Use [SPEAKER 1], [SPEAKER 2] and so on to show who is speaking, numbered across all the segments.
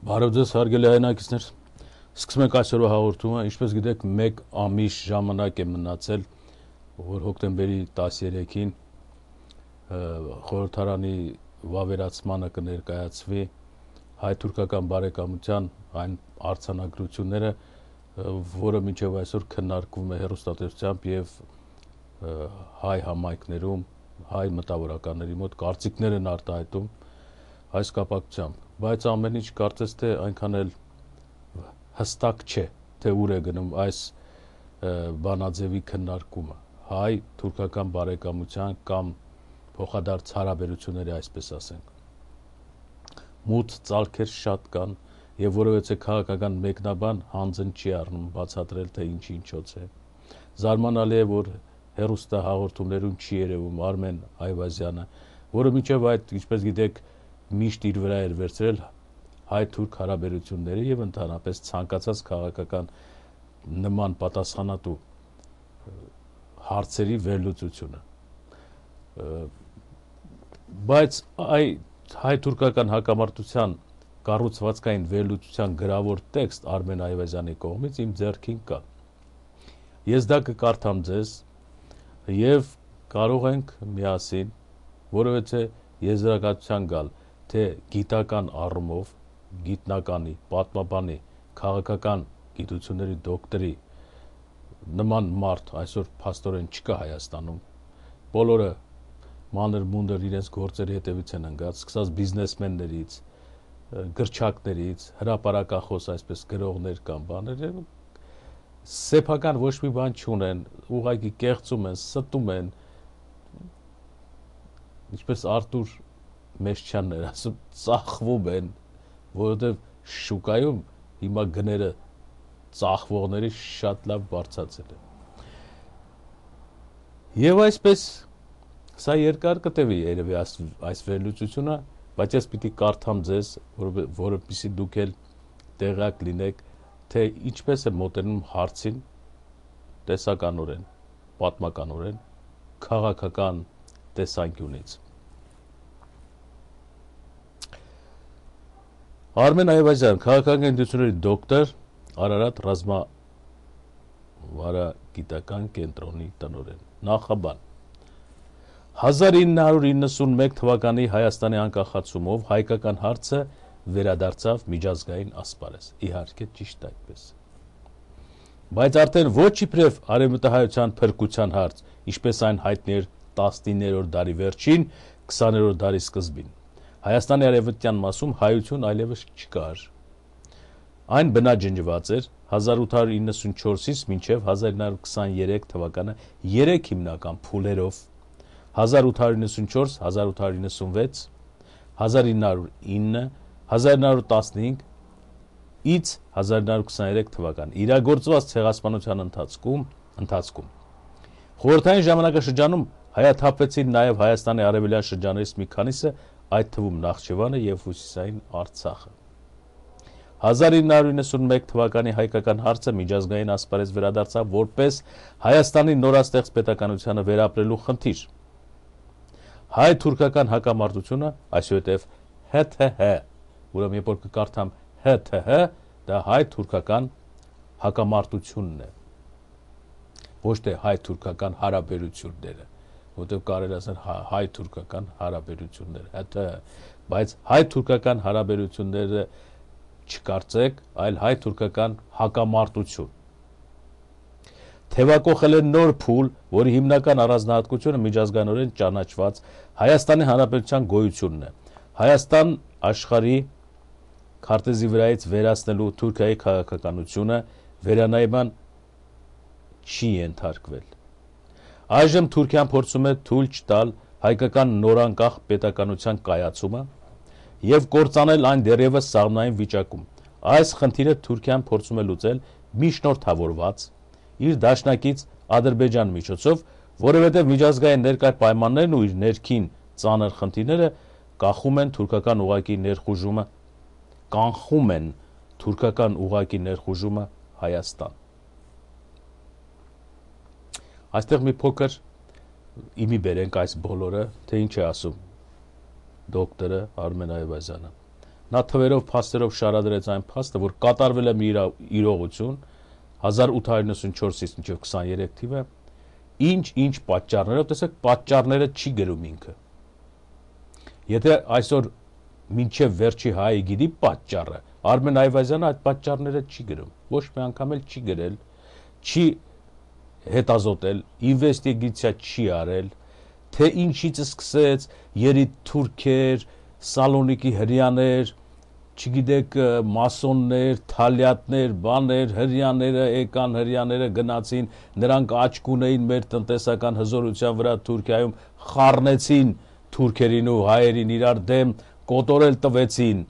[SPEAKER 1] Բարև ձեզ հարգելի հայրենակիցներ, սկսում ենք այսօրվա հաղորդումը, ինչպես գիտեք, մեկ ամիս ժամանակ է մնացել, որ հոկտեմբերի 13-ին խորհրդարանի վավերացմանը կներկայացվի հայ-թուրքական բարեկամության այն արձանագրությունները, որը մինչև այսօր քննարկվում է հեռուստատեսությամբ եւ հայ համայնքներում, հայ մտավորականների մոտ կարծիքներ են արտահայտում այս կապակցությամբ, բայց ամեն ինչ կարծես թե այնքան էլ հստակ չէ, թե ուր է գնում այս բանաձևի քննարկումը, հայ-թուրքական բարեկամության կամ փոխադարձ հարաբերությունների, այսպես ասենք։ Մութ ծալքեր շատ կան եւ որովհետեւ քաղաքական մեկնաբան հանձն չի առնում բացատրել, թե ինչի ինչոց է։ Զարմանալի է, որ հեռուստա հաղորդումներում չի երևում Արմեն Այվազյանը, որը մինչև այդ, ինչպես գիտեք, միշտ իր վրա էր վերցրել հայ-թուրք հարաբերությունների եւ ընդհանրապես ցանկացած քաղաքական նման պատասխանատու հարցերի վերլուծությունը։ Բայց հայ-թուրքական հակամարտության կառուցվածքային վերլուծության գրավոր տեքստ Արմեն Այվազյանի կողմից իմ ձեռքին կա։ Ես դա կկարդամ ձեզ եւ կարող ենք միասին, որովհետեւ եզրակացության գալ, թե գիտական առումով, գիտնականի, պատմաբանի, քաղաքական գիտությունների դոկտորի նման մարդ այսօր փաստորեն չկա Հայաստանում։ Բոլորը մանր-մունդր իրենց գործերի հետևից են ընկած, սկսած բիզնեսմեններից, գրչակներից, հրապարակախոս այսպես գրողներ կամ բաներ, սեփական ոչ մի բան չունեն, ուղղակի կեղծում են, ստում են, ինչպես Արտուր Մեշչյանն էր ասում, ծախվում են, որովհետև շուկայում հիմա գները ծախվողների շատ լավ բարձրացել է։ Եվ այսպես սա երկար կտևի երևի այս վերլուծությունը, բայց ես պիտի կարդամ ձեզ, որովհետեւ դուք էլ տեղյակ լինեք, թե ինչպես է մոտենում հարցին տեսականորեն, պատմականորեն, քաղաքական տեսանկյունից։ Արմեն Այվազյան, քաղաքական գիտությունների դոկտոր, Արարատ ռազմավարագիտական կենտրոնի տնօրեն, նախաբան։ 1991 թվականի Հայաստանի անկախացումով հայկական հարցը վերադարձավ միջազգային ասպարեզ, իհարկե ճիշտ այդպես։ Բայց արդեն ոչ իբրև արևմտահայության փրկության հարց, ինչպես այն հայտնի էր 19-րդ դարի վերջին, 20-րդ դարի սկզբին։ Հայաստանի արևմտյան մասում հայություն այլևս չկար։ Այն բնաջնջված էր 1894-ից մինչև 1923 թվականը 3 հիմնական փուլերով 1894, 1896, 1909, 1915-ից 1923 թվական իրագործված ցեղասպանության ընթացքում խորհրդային ժամանակաշրջանում հայաթափվեցին նաև Հայաստանի արևելյան շրջաններից մի քանիսը, այդ թվում Նախճիվանը եւ հյուսիսային Արցախը։ 1991 թվականի հայկական հարցը միջազգային ասպարեզ վերադարձավ որպես Հայաստանի նորաստեղծ պետականությանը վերապրելու խնդիր։ Հայ-թուրքական հակամարտությունը, այսուհետև ՀԹՀ, ուրեմն երբ որ կկարդամ ՀԹՀ, դա հայ-թուրքական հակամարտությունն է, ոչ թե հայ-թուրքական հարաբերությունները, որտեղ կարելի ասել հայ-թուրքական հարաբերություններ, ՀԹՀ, բայց հայ-թուրքական հարաբերությունները չկարծեք, այլ հայ-թուրքական հակամարտություն։ Թևակողել է նոր փուլ, որի հիմնական առանձնահատկությունը միջազգայինորեն ճանաչված Հայաստանի Հանրապետության գոյությունն է։ Հայաստան աշխարհի քարտեզի վրայից վերացնելու Թուրքիայի քաղաքականությունը վերանայման չի ենթարկվել։ Այժմ Թուրքիան փորձում է թույլ չտալ հայկական նորանկախ պետականության կայացումը եւ կործանել այն դեռևս սաղմնային վիճակում։ Այս խնդիրը Թուրքիան փորձում է լուծել միջնորդավորված իր դաշնակից Ադրբեջան միջոցով, որովհետև միջազգային ներկայ պայմաններն ու իր ներքին ծանր խնդիրները կանխում են թուրքական ուղղակի ներխուժումը Հայաստան։ Այստեղ մի փոքր իմի բերենք այս բոլորը, թե ինչ է ասում դոկտորը Արմեն Այվազյանը։ նա թվերով փաստերով շարադրեց այն փաստը, որ կատարվել է մի իրողություն 1894-ից մինչև 23 թիվը, ինչ պատճառներով, տեսեք, պատճառները չի գրում ինքը։ Եթե այսօր մինչև վերջի հայը գիտի պատճառը, Արմեն Այվազյանը այդ պատճառները չի գրում, ոչ մի անգամ էլ չի գրել, չի հետազոտել, ինվեստիգացիա չի արել, թե ինչից սկսեց, երիտ թուրքեր, Սալոնիկի հրյաներ, չգիտեք, մասոններ, թալյատներ, բաներ, հրյաները եկան, հրյաները գնացին, նրանք աչք ունեին մեր տնտեսական հզորության վրա Թուրքիայում, խառնեցին թուրքերին ու հայերին իրար դեմ, կոտորել տվեցին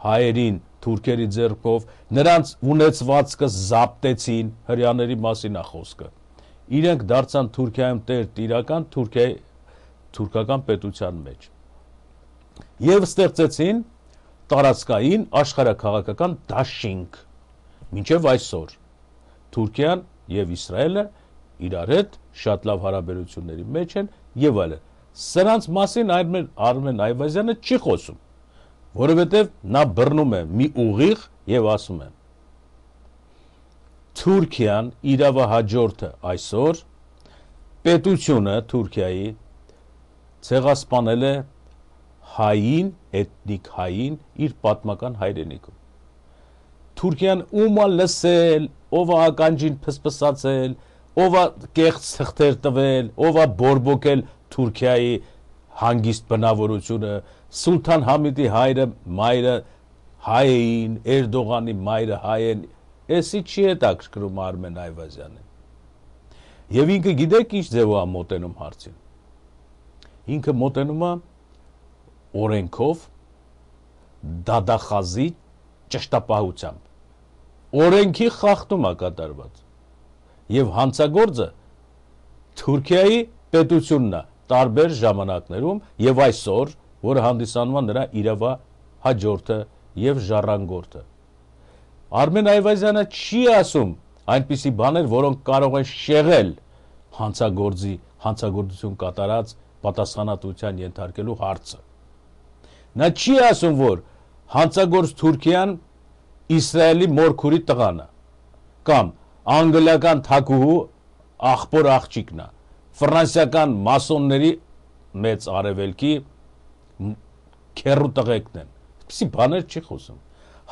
[SPEAKER 1] հայերին թուրքերի ձեռքով, նրանց ունեցվածքը զապտեցին, հրյաների մասին է խոսքը։ Իրենք դարձան Թուրքիայում տիրական թուրքական պետության մեջ եւ ստեղծեցին տարածքային աշխարհաքաղաքական դաշինք մինչև այսօր Թուրքիան եւ Իսրայելը իրար հետ շատ լավ հարաբերությունների մեջ են եւ այլն։ Սրանց մասին Արմեն Այվազյանը չի խոսում, որովհետեւ նա բռնում է մի ուղիղ եւ ասում է Թուրքիան իրավահաջորդը այսօր պետությունը Թուրքիայի ցեղասպանել է հային, էթնիկ հային իր պատմական հայրենիքում։ Թուրքիան ում է լսել, ով է ականջին փսփսացել, ով է կեղծ թղթեր տվել, ով է բորբոքել Թուրքիայի հանգիստ բնավորությունը, Սուլթան Համիդի հայրը, մայրը հայ էին, Էրդողանի մայրը հայ են, էսի չի հետաքրքրում Արմեն Այվազյանին։ Եվ ինքը գիտեք ինչ ձևով է մոտենում հարցին։ Ինքը մոտենում է օրենքով դադախազի ճշտապահությամբ օրենքի խախտում է կատարված եւ հանցագործը Թուրքիայի պետությունն է տարբեր ժամանակներում եւ այսօր, որը հանդիսանում է նրա իրավահաջորդը եւ ժառանգորդը։ Արմեն Այվազյանը չի ասում այնպիսի բաներ, որոնք կարող են շեղել հանցագործություն կատարած պատասխանատվության ենթարկելու հարցը։ Նա չի ասում, որ հանցագործ Թուրքիան Իսրայելի մորքուրի տղան է, կամ անգլիական թագուհու աղբոր աղջիկն է, ֆրանսիական մասոնների մեծ արևելքի քեռու տղեկն են։ Այսպիսի բաներ չի խոսում։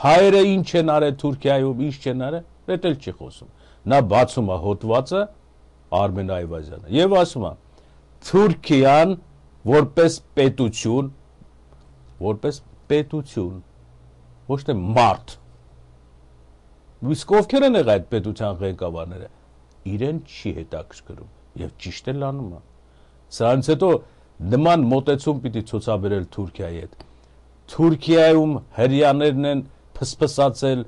[SPEAKER 1] Հայերը ինչ են արել Թուրքիայում, ինչ չեն արել, դա էլ չի խոսում։ Նա բացում է հոդվածը Արմեն Այվազյանը եւ ասում է Թուրքիան որպես պետություն, ոչ թե մարդ։ Իսկ ովքեր են եղել այդ պետության ղեկավարները, իրեն չի հետաքրքրում եւ ճիշտ էլ անում է։ Սրանից հետո նման մոտեցում պիտի ցուցաբերել Թուրքիայի հետ։ Թուրքիայում հրյաներն են փսփսացել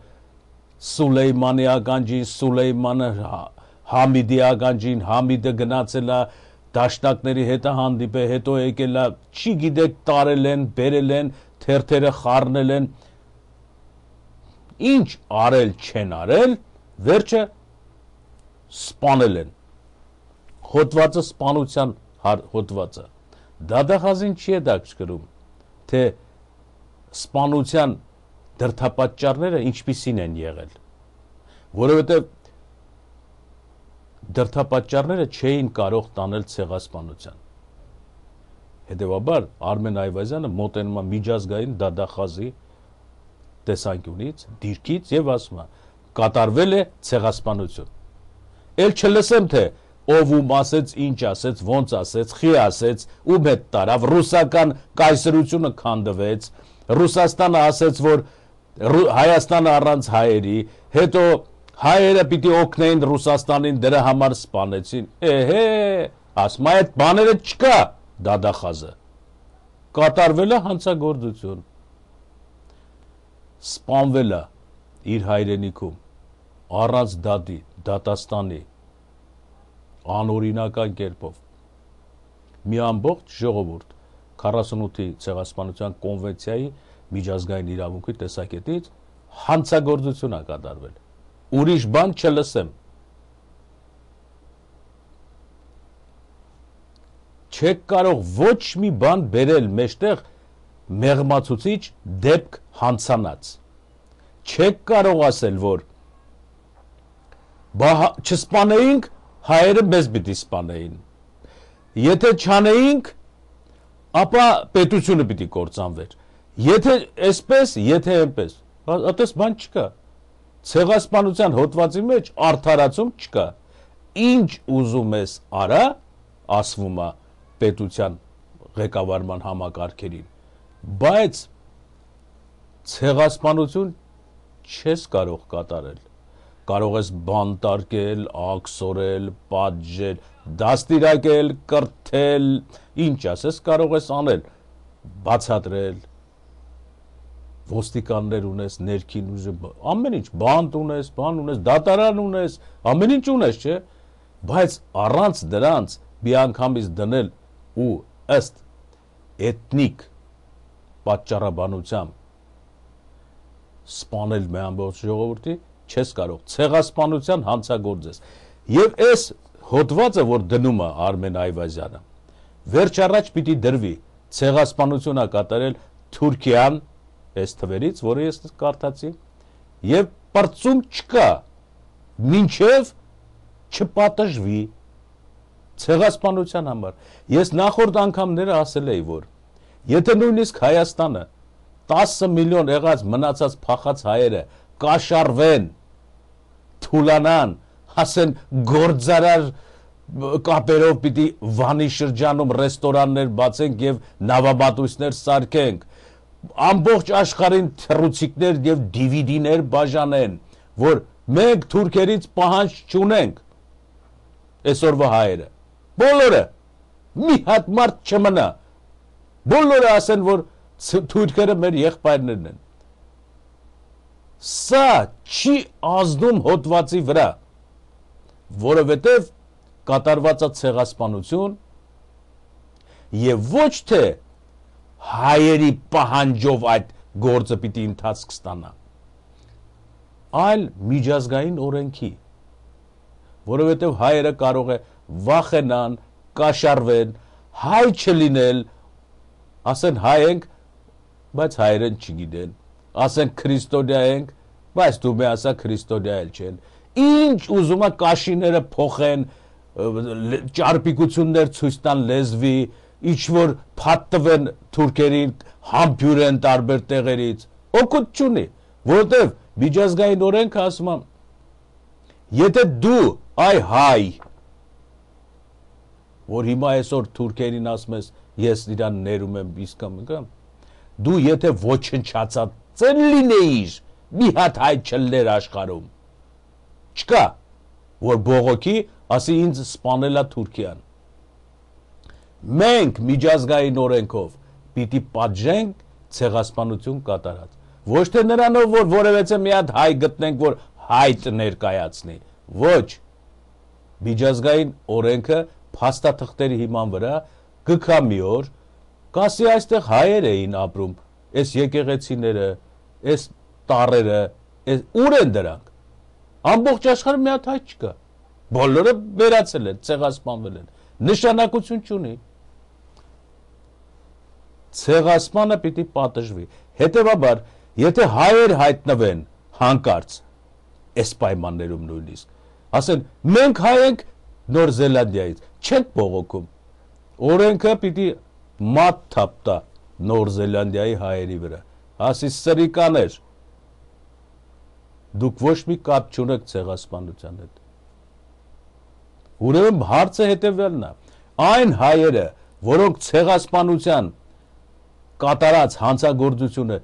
[SPEAKER 1] Սուլեյմանի ականջին, Սուլեյմանը Համիդի ականջին, Համիդը գնացել է դաշնակների հետ հանդիպել, հետո եկել է, չի գիտեք տարել են, բերել են, թերթերը խառնել են, ինչ արել չեն արել, վերջը սպանել են։ Հոդվածը սպանության հոդվածը։ Դադախազին չի հետաքրքրում, թե սպանության դրդապատճառները ինչպիսին են եղել, որովհետև դրդապատճառները չէին կարող տանել ցեղասպանության։ Հետևաբար Արմեն Այվազյանը մոտենում է միջազգային դադախազի տեսանկյունից, դիրքից եւ ասում է կատարվել է ցեղասպանություն։ Էլ չլսեմ թե ով ում ասեց, ինչ ասեց, ոնց ասեց, խի ասեց, ում հետ տարավ, ռուսական կայսրությունը քանդվեց, Ռուսաստանը ասեց, որ Հայաստանը առանց հայերի, հետո հայերը պիտի օգնեին Ռուսաստանին, դրա համար սպանեցին։ Էհե, ասում է այդ բաները չկա դադախազը։ Կատարվել է հանցագործություն։ Սպանվել է իր հայրենիքում, առանց դատի, դատաստանի, անօրինական կերպով։ Մի ամբողջ ժողովուրդ 48-ի ցեղասպանության կոնվենցիայի միջազգային իրավունքի տեսակետից հանցագործություն է կատարվել։ Ուրիշ բան չլսեմ։ Չեք կարող ոչ մի բան բերել մեջտեղ, մեղմացուցիչ դեպք հանցանած։ Չեք կարող ասել, որ չսպանեինք, հայերը մեզ պիտի սպանեին։ Եթե չանեինք, ապա պետությունը պիտի կործանվեր։ Եթե այսպես, եթե այնպես, այդպես բան չկա։ Ցեղասպանության հոդվածի մեջ արդարացում չկա։ Ինչ ուզում ես արա, ասվում է պետության ղեկավարման համակարգերին, բայց ցեղասպանություն չես կարող կատարել։ Կարող ես բանտարկել, աքսորել, պատժել, դաստիարակել, կրթել, ինչ ասես կարող ես անել, բացատրել, ոստիկաններ ունես, ներքին ուժ, ամեն ինչ, բանտ ունես, բան ունես, դատարան ունես, ամեն ինչ ունես, չէ, բայց առանց դրանց մի անգամից դնել ու ըստ էթնիկ պատճառաբանությամբ սպանել մի ամբողջ ժողովրդի չես կարող, ցեղասպանության հանցագործ ես։ Եվ այս հոդվածը, որ դնում է Արմեն Այվազյանը, վերջ առաջ պիտի դրվի ցեղասպանություն է կատարել Թուրքիան, այս թվերից, որը ես կարդացի, եւ պրծում չկա, մինչև չպատժվի ցեղասպանության համար։ Ես նախորդ անգամները ասել էի, որ եթե նույնիսկ Հայաստանը 10 միլիոն եղած մնացած փախած հայերը կաշառվեն, թուլանան, ասեն գործարար կապերով պիտի Վանի շրջանում ռեստորաններ բացենք եւ նավամատույցներ սարքենք, ամբողջ աշխարհին թռուցիկներ եւ DVD-ներ բաժանեն, որ մենք թուրքերից պահանջ չունենք, այսօրվա հայերը, բոլորը, մի հատ մարդ չմնա, բոլորը ասեն, որ թուրքերը մեր եղբայրներն են։ Սա չի ազդում հոդվածի վրա, որովհետև կատարված է ցեղասպանություն եւ ոչ թե հայերի պահանջով այդ գործը պիտի ընթացք ստանա, այլ միջազգային օրենքի, որովհետև հայերը կարող է վախենան, կաշառվեն, հայ չլինել, ասեն հայ ենք, բայց հայերեն չգիտեն, ասեն քրիստոնյա ենք, բայց դու մի ասա քրիստոնյա էլ չեն, ինչ ուզում է կաշիները փոխեն, ճարպիկություններ ցույց տան լեզվի, ինչ որ փաթթվեն թուրքերին, համբյուրեն տարբեր տեղերից, օգուտ չունի, որովհետև միջազգային օրենքը ասում է, եթե դու այ հայ, որ հիմա այսօր թուրքերին ասում ես, ես իրան ներում եմ իսկամ, դու եթե ոչնչացած լինեիր, մի հատ հայ չլներ աշխարհում, չկա, որ բողոքի ասի ինձ սպանել է Թուրքիան։ Մենք միջազգային օրենքով պիտի պատժենք ցեղասպանություն կատարած։ Ոչ թե նրանով, որ որևէ մի հատ հայ գտնենք, որ հայտ ներկայացնի։ Ոչ։ Միջազգային օրենքը փաստաթղթերի հիման վրա գքա մի օր, կասի այստեղ հայեր էին ապրում, այս եկեղեցիները, այս տառերը, ուր են դրանք։ Ամբողջ աշխարհում մի հատ հայ չկա։ Բոլորը վերացել են, ցեղասպանվել են։ Նշանակություն չունի։ Ցեղասպանը պիտի պատժվի։ Հետևաբար, եթե հայեր հայտնվեն հանկարծ, այս պայմաններում նույնիսկ, ասեն, մենք հայ ենք Նոր Զելանդիայից, չենք բողոքում։ Օրենքը պիտի մատ թափտա Նոր Զելանդիայի հայերի վրա։ Ասի սրիկաներ, դուք ոչ մի կապ չունեք ցեղասպանության հետ։ Ուրեմն հարցը հետևյալն է, այն հայերը, որոնք ցեղասպանության կատարած հանցագործությունը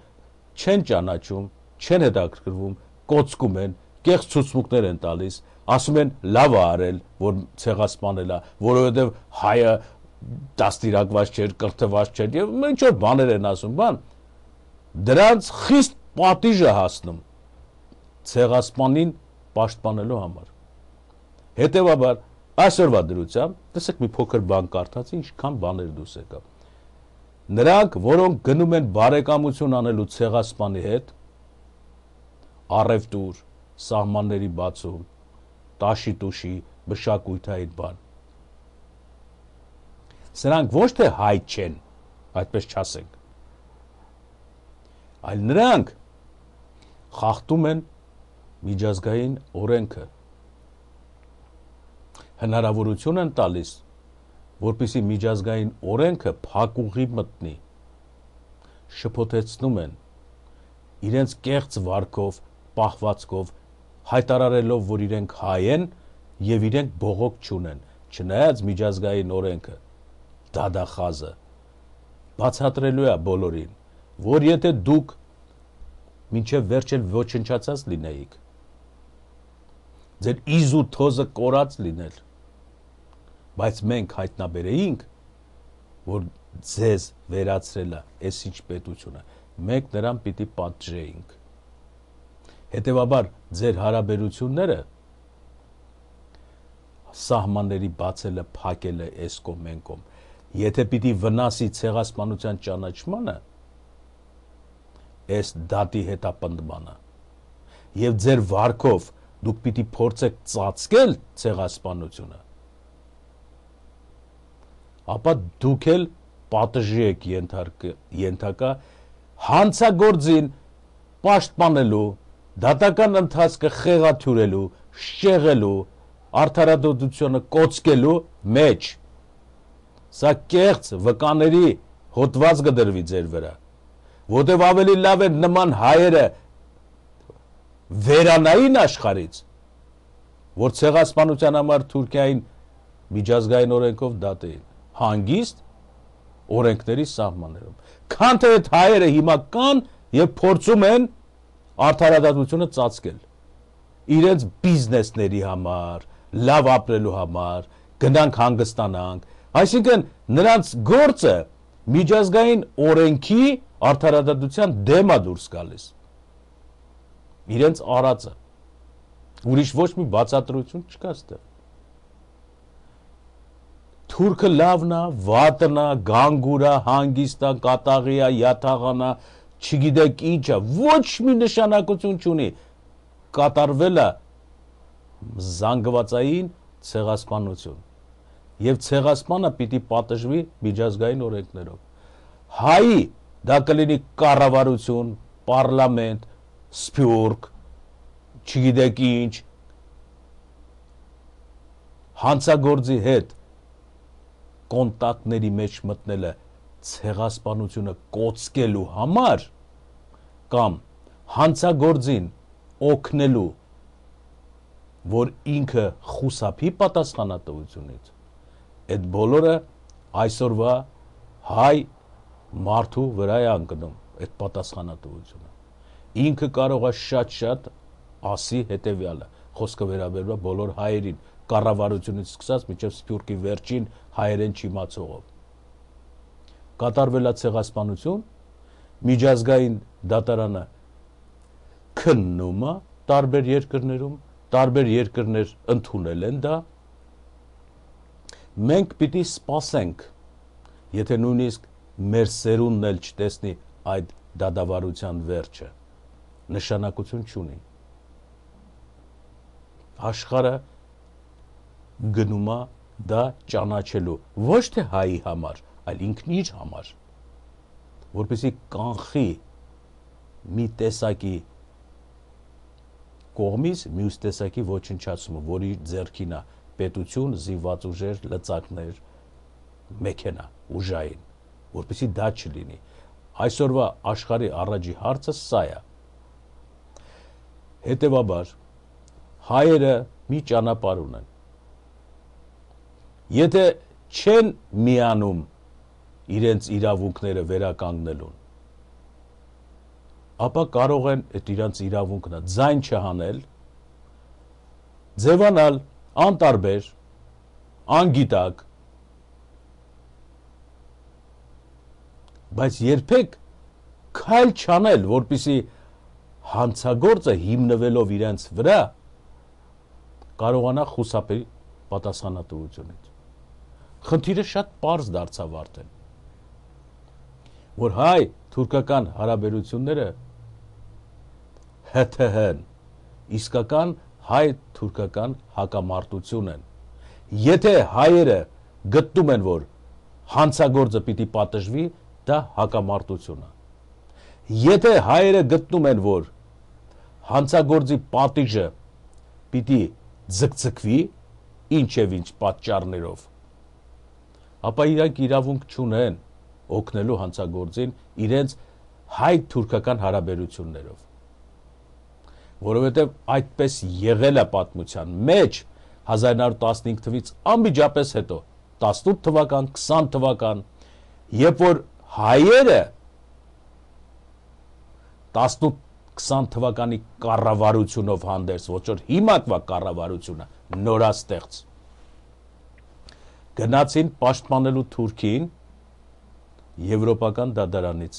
[SPEAKER 1] չեն ճանաչում, չեն հետաքրքրվում, կոծկում են, կեղծ ցուցմունքներ են տալիս, ասում են լավ է արել, որ ցեղասպանել է, որովհետև հայը դաստիարակված չէր, կրթված չէր եւ ինչ որ բաներ են ասում, բան դրանց խիստ պատիժ է հասնում ցեղասպանին պաշտպանելու համար։ Հետևաբար այսօրվա դրությամբ տեսեք մի փոքր բան կարդացի, ինչքան բաներ դուրս եկավ։ Նրանք, որոնք գնում են բարեկամություն անելու ցեղասպանի հետ, առևտուր, սահմանների բացում, տաշի-տուշի, մշակութային բան, սրանք ոչ թե հայ չեն, այդպես չասենք, այլ նրանք խախտում են միջազգային օրենքը, հնարավորություն են տալիս, որպեսզի միջազգային օրենքը փակուղի մտնի, շփոթեցնում են իրենց կեղծ վարքով, պահվածքով, հայտարարելով, որ իրենք հայ են եւ իրենք բողոք չունեն, չնայած միջազգային օրենքը դադախազը բացատրելու է բոլորին, որ եթե դուք մինչև վերջ էլ ոչնչացած լինեիք, ձեր իզու թոզը կորած լինել, բայց մենք հայտնաբերեինք, որ ձեզ վերացրել է այս ինչ պետությունը, մենք նրան պիտի պատժեինք։ Հետևաբար ձեր հարաբերությունները սահմանների բացելը, փակելը այս կողմ մեն կողմ, եթե պիտի վնասի ցեղասպանության ճանաչմանը, այս դատի հետապնդմանը, եւ ձեր վարքով դուք պիտի փորձեք ծածկել ցեղասպանությունը, ապա դուք էլ պատժի եք ենթակա հանցագործին պաշտպանելու, դատական ընթացքը խեղաթյուրելու, շեղելու, արդարադատությունը կոծկելու մեջ, սա կեղծ վկաների հոտված կդրվի ձեր վրա, որտեվ ավելի լավ է նման հայերը վերանային աշխարից, որ ցեղասպանության համար Թուրքիային միջազգային օրենքով դատեին, հանգիստ օրենքների սահմաններում, քան թե այդ հայերը հիմա կան եւ փորձում են արդարադատությունը ծածկել իրենց բիզնեսների համար, լավ ապրելու համար, գնանք հանգստանանք, այսինքն նրանց գործը միջազգային օրենքի արդարադատության դեմ է դուրս գալիս, իրենց արածը, ուրիշ ոչ մի բացատրություն չկա այստեղ։ Թուրքը լավն է, վատն է, գանգուր է, հանգիստ է, կատաղի է, յաթաղան է, չգիտեք ինչ է, ոչ մի նշանակություն չունի, կատարվել է զանգվածային ցեղասպանություն եւ ցեղասպանը պիտի պատժվի միջազգային օրենքներով, հայի դա կլինի կառավարություն, պարլամենտ, սփյուռք, չգիտեք ինչ, հանցագործի հետ կոնտակտների մեջ մտնելը ցեղասպանությունը կոծկելու համար կամ հանցագործին օգնելու, որ ինքը խուսափի պատասխանատվությունից, այդ բոլորը այսօրվա հայ մարդու վրա է ընկնում այդ պատասխանատվությունը, ինքը կարող է շատ ասի հետևյալը, խոսքը վերաբերում է բոլոր հայերին, կառավարությունից սկսած մինչև սփյուռքի վերջին հայերեն չիմացողով, կատարվել է ցեղասպանություն, միջազգային դատարանը քննում է տարբեր երկրներում, տարբեր երկրներ ընդունել են դա, մենք պիտի սպասենք, եթե նույնիսկ մեր սերունդն էլ չտեսնի այդ դադավարության վերջը, նշանակություն չունի, աշխարհը գնում է դա ճանաչելու, ոչ թե հայի համար, այլ ինքն իր համար, որպեսզի կանխի մի տեսակի կողմից մյուս տեսակի ոչնչացումը, որի ձեռքին է պետություն, զինված ուժեր, լծակներ, մեքենա, ուժային, որպեսզի դա չլինի։ Այսօրվա աշխարհի առաջի հարցը սա է։ Հետևաբար հայերը մի ճանապարհ ունեն։ Եթե չեն միանում իրենց իրավունքները վերականգնելուն, ապա կարող են այդ իրենց իրավունքն ձայն չհանել, ձևանալ անտարբեր, անգիտակ, բայց երբեք քայլ չանել, որպեսզի հանցագործը հիմնվելով իրենց վրա կարողանա խուսափել պատասխանատվությունից։ Խնդիրը շատ պարզ դարձավ արդեն, որ հայ-թուրքական հարաբերությունները ՀԹՀ-ն, իսկական հայ-թուրքական հակամարտություն են։ Եթե հայերը գտնում են, որ հանցագործը պիտի պատժվի, դա հակամարտություն է։ Եթե հայերը գտնում են, որ հանցագործի պատիժը պիտի ձգձգվի ինչ եւ ինչ պատճառներով, ապա իրանք իրավունք չունեն օգնելու հանցագործին իրենց հայ-թուրքական հարաբերություններով, որովհետեւ այդպես եղել է պատմության մեջ 1915 թվականից անմիջապես հետո 18 թվական, 20 թվական, երբ որ հայերը 18-20 թվականի կառավարությունով հանդերձ, ոչ որ հիմակվա կառավարությունը նորաստեղծ գնացին պաշտպանելու Թուրքին եվրոպական դատարանից,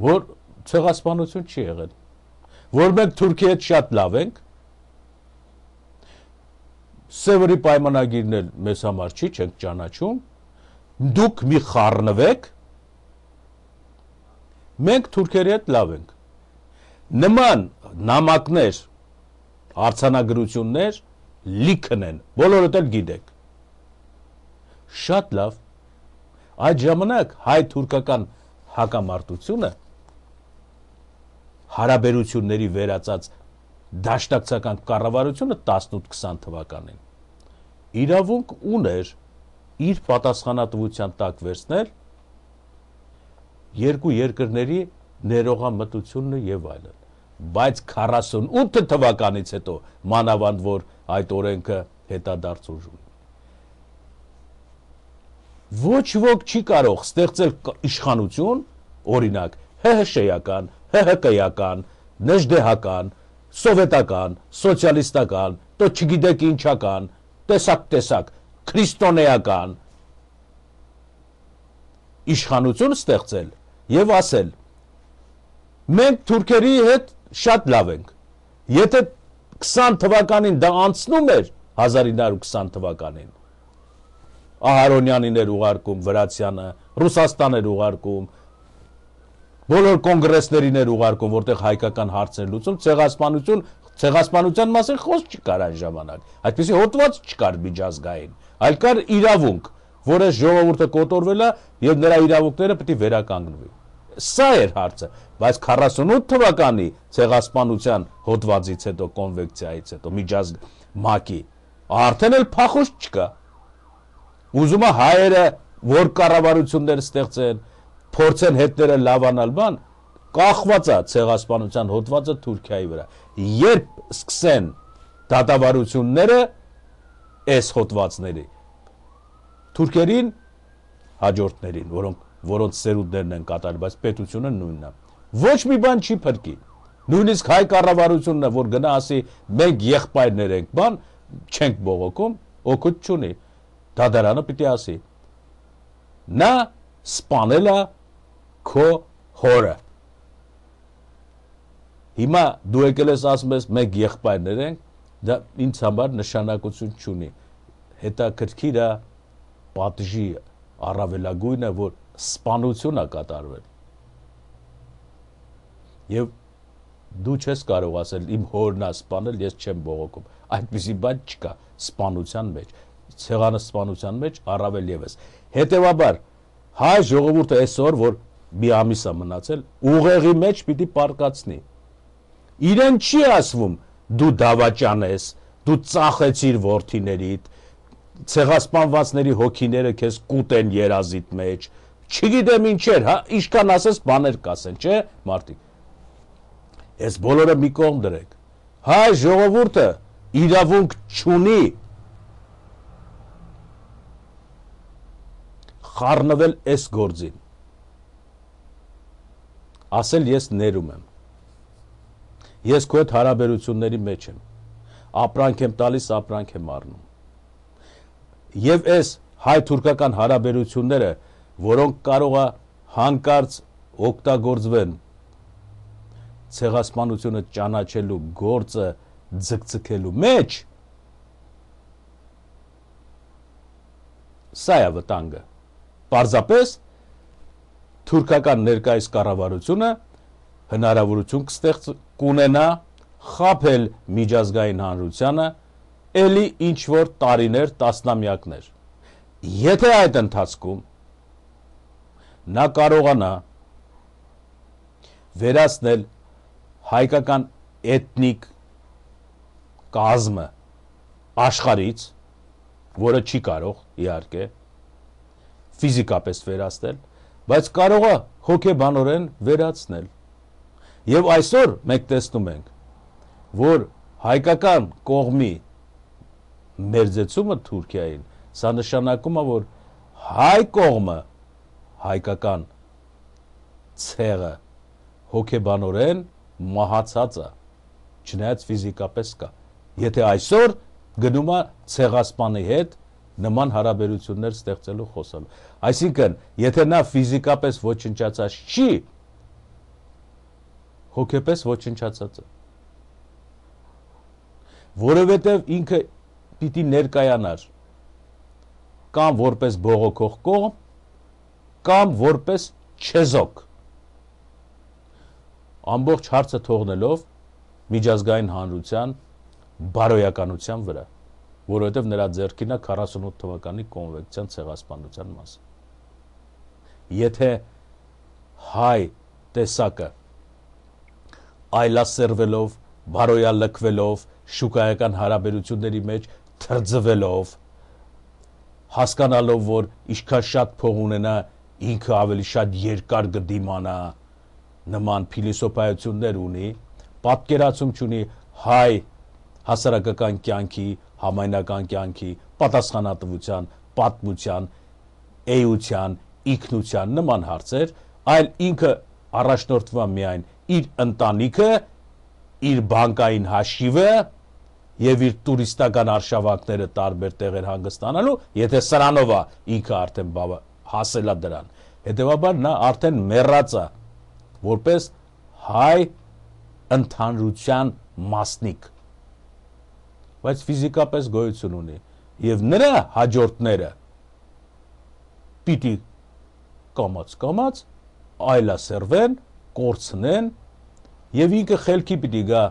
[SPEAKER 1] որ ցեղասպանություն չի եղել, որ մենք Թուրքիի հետ շատ լավ ենք, Սևերի պայմանագիրն էլ մեզ համար չի, չենք ճանաչում, դուք մի խառնվեք, մենք Թուրքերի հետ լավ ենք։ Նման նամակներ, արձանագրություններ լիքն են, բոլորդ էլ գիտեք։ Շատ լավ, այդ ժամանակ հայ-թուրքական հակամարտությունը հարաբերությունների վերածած դաշնակցական կառավարությունը 18-20 թվականին իրավունք ուներ իր պատասխանատվության տակ վերցնել երկու երկրների ներողամտությունն եւ այլն, բայց 48 թվականից հետո մանավանդ որ այդ օրենքը հետադարձ ուժ ունի, ոչ ոք չի կարող ստեղծել իշխանություն, օրինակ ՀՀՇ-ական, ՀՀԿ-ական, նժդեհական, սովետական, սոցիալիստական, то չգիտեք ինչական, տեսակ, քրիստոնեական իշխանություն ստեղծել եւ ասել մենք թուրքերի հետ շատ լավ ենք, եթե 20 թվականին դա անցնում էր 1920 թվականին Ահարոնյանին էր ուղարկում Վրացյանը, Ռուսաստան էր ուղարկում, բոլոր կոնգրեսներին էր ուղարկում, որտեղ հայկական հարցեր լուծում, ցեղասպանության մասին խոսք չկար այն ժամանակ, այդպիսի հոդված չկար միջազգային, այլ կար իրավունք, որը ժողովուրդը կոտորվել է եւ նրա իրավունքները պետք է վերականգնվի։ Սա էր հարցը, բայց 48 թվականի ցեղասպանության հոդվածից հետո, կոնվենցիայից հետո, ՄԱԿ-ի, արդեն էլ փախուստ չկա։ Ուզում է հայերը որ կառավարություններ ստեղծեն, փորձեն հետները լավանալ բան, կախված է ցեղասպանության հոդվածը Թուրքիայի վրա։ Երբ սկսեն դատավարությունները այս հոդվածների թուրքերին հաջորդներին, որոնց սերունդներն են կատարել, բայց պետությունը նույնն է։ Ոչ մի բան չի փրկի։ Նույնիսկ հայ կառավարությունն է, որ գնա ասի մենք եղբայրներ ենք, բան չենք բողոքում, օգուտ չունի։ Դատարանը պիտի ասի նա սպանել է քո հորը։ Հիմա դու եկել ես ասում ես մենք եղբայրներ ենք, դա ինձ համար նշանակություն չունի։ Հետաքրքիր է պատժի առավելագույնը, որ սպանություն է կատարվել։ Եվ դու չես կարող ասել իմ հորն է սպանել, ես չեմ բողոքում։ Այդպիսի բան չկա սպանության մեջ, ցեղասպանության մեջ առավել եւս։ Հետևաբար հայ ժողովուրդը այսօր, որ մի ամիս է մնացել, ուղեղի մեջ պիտի պարկացնի։ Իրեն չի ասվում դու դավաճան ես, դու ծախեցիր որդիներիդ, ցեղասպանվածների հոգիները քեզ կուտեն երազիդ մեջ, չգիտեմ ինչեր, հա, ինչքան ասես բաներ կասեն, չէ՞, մարդիկ։ Այս բոլորը մի կողմ դրեք։ Հայ ժողովուրդը իրավունք չունի խառնվել այս գործին։ Ասել ես ներում եմ։ Ես քո հետ հարաբերությունների մեջ եմ։ Ապրանք եմ տալիս, ապրանք եմ առնում։ Եվ այս հայ-թուրքական հարաբերությունները, որոնք կարող է հանկարծ օգտագործվեն ցեղասպանությունը ճանաչելու գործը ձգձգելու մեջ, սա է վտանգը։ Պարզապես թուրքական ներկայիս կառավարությունը հնարավորություն կունենա խաբել միջազգային հանրությանը էլի ինչ-որ տարիներ, տասնամյակներ։ Եթե այդ ընթացքում նա կարողանա վերացնել հայկական էթնիկ կազմը աշխարհից, որը չի կարող իհարկե ֆիզիկապես վերացնել, բայց կարող է հոգեբանորեն վերացնել։ Եվ այսօր մենք տեսնում ենք, որ հայկական կողմի մերձեցումը Թուրքիային, սա նշանակում է, որ հայ կողմը, հայկական ցեղը հոգեբանորեն մահացած է, չնայած ֆիզիկապես կա։ Եթե այսօր գնում է ցեղասպանի հետ նման հարաբերություններ ստեղծելու խոսալու։ Այսինքն, եթե նա ֆիզիկապես ոչնչացած չի, հոգեպես ոչնչացած է։ Որովհետև ինքը պիտի ներկայանար կամ որպես բողոքող կողմ, կամ որպես չեզոք։ Ամբողջ հարցը թողնելով միջազգային հանրության բարոյականության վրա, որովհետև նրա ձեռքին է 48 թվականի կոնվենցիան ցեղասպանության մասը։ Եթե հայ տեսակը այլասերվելով, բարոյալքվելով, շուկայական հարաբերությունների մեջ թրձվելով, հասկանալով, որ ինչքան շատ փող ունենա, ինքը ավելի շատ երկար կդիմանա, նման փիլիսոփայություններ ունի, պատկերացում չունի հայ հասարակական կյանքի, համայնական կյանքի, պատասխանատվության, պատմության, էության, ինքնության նման հարցեր, այլ ինքը առաջնորդվում է միայն իր ընտանիքը, իր բանկային հաշիվը եւ իր տուրիստական արշավանքները տարբեր տեղեր հանգստանալու, եթե սրանով է ինքը արդեն հասել է դրան։ Հետևաբար նա արդեն մեռած է որպես հայ ընդհանրության մասնիկ, բայց ֆիզիկապես գոյություն ունի եւ նրա հաջորդները պիտի կամաց այլասերվեն, կորցնեն եւ ինքը խելքի պիտի գա,